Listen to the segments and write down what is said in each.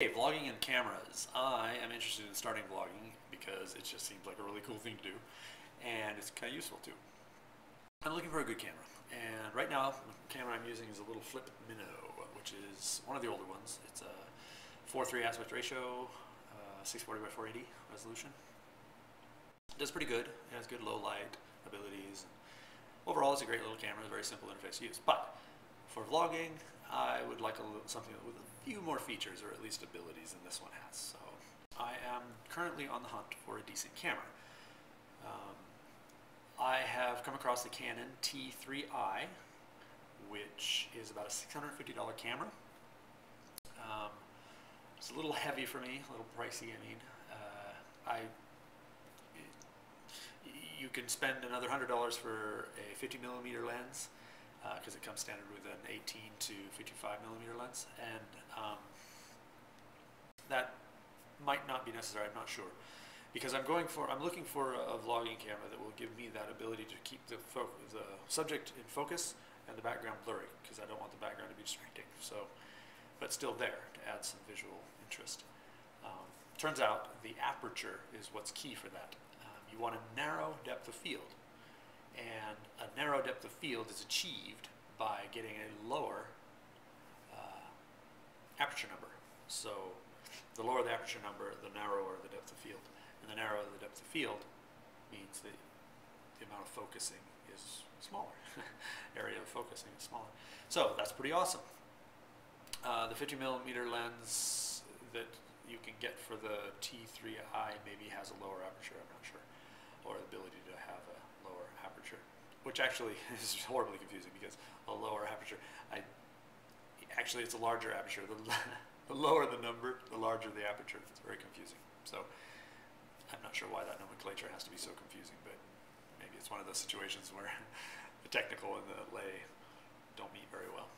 Hey, vlogging and cameras. I am interested in starting vlogging because it just seems like a really cool thing to do, and it's kind of useful too. I'm looking for a good camera, and right now the camera I'm using is a little flip minnow, which is one of the older ones. It's a 4:3 aspect ratio, 640 by 480 resolution. It does pretty good. It has good low light abilities. Overall, it's a great little camera, very simple interface to use. But for vlogging, I would like something with a few more features, or at least abilities, than this one has. So I am currently on the hunt for a decent camera. I have come across the Canon T3i, which is about a $650 camera. It's a little heavy for me, a little pricey. You can spend another $100 for a 50mm lens, because it comes standard with an 18 to 55mm lens, and that might not be necessary. I'm not sure, because I'm looking for a vlogging camera that will give me that ability to keep the subject in focus and the background blurry, because I don't want the background to be distracting. So, but still there to add some visual interest. Turns out the aperture is what's key for that. You want a narrow depth of field. And a narrow depth of field is achieved by getting a lower aperture number. So the lower the aperture number, the narrower the depth of field. And the narrower the depth of field means that the amount of focusing is smaller. Area of focusing is smaller. So that's pretty awesome. The 50mm lens that you can get for the T3i maybe has a lower aperture, I'm not sure, or the ability to have a lower aperture, which actually is horribly confusing, because a lower aperture, actually it's a larger aperture. The lower the number, the larger the aperture. It's very confusing. So I'm not sure why that nomenclature has to be so confusing, but maybe it's one of those situations where the technical and the lay don't meet very well.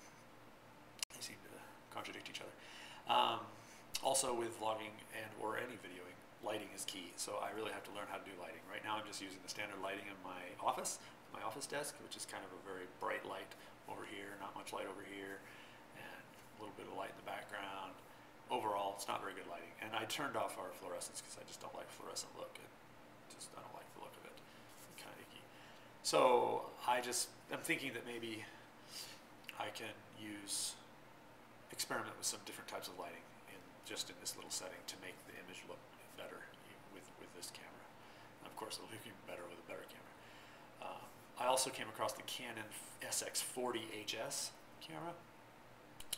They seem to contradict each other. Also with vlogging and or any videoing, lighting is key. So I really have to learn how to do lighting. Right now I'm just using the standard lighting in my office desk, which is kind of a very bright light over here, not much light over here, and a little bit of light in the background. Overall, it's not very good lighting. And I turned off our fluorescence because I just don't like fluorescent look. I don't like the look of it. It's kind of icky. So I'm thinking that maybe I can experiment with some different types of lighting just in this little setting to make the image look better with this camera. And of course, it'll look even better with a better camera. I also came across the Canon SX40HS camera,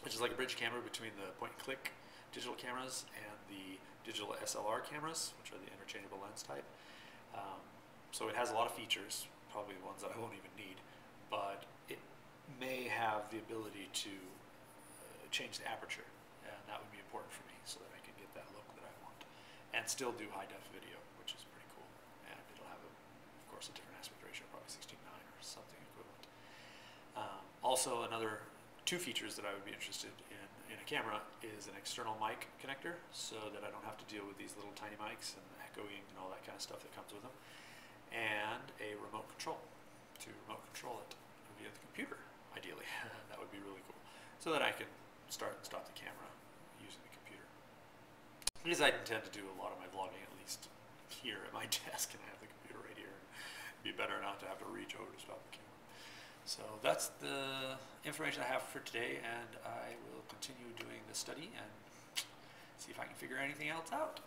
which is like a bridge camera between the point-and-click digital cameras and the digital SLR cameras, which are the interchangeable lens type. So it has a lot of features, probably the ones that I won't even need, but it may have the ability to change the aperture, and that would be important for me so that I can get that look that I want and still do high-def video, which is pretty cool. And it'll have, of course, a different aspect ratio, probably 16:9 or something equivalent. Also, another two features that I would be interested in a camera is an external mic connector, so that I don't have to deal with these little tiny mics and echoing and all that kind of stuff that comes with them, and a remote control to remote control it via the computer, ideally. That would be really cool, so that I can start and stop the camera using the computer. Because I intend to do a lot of my vlogging, at least here at my desk, and I have the computer right here. It'd be better not to have to reach over to stop the camera. So that's the information I have for today, and I will continue doing the study and see if I can figure anything else out.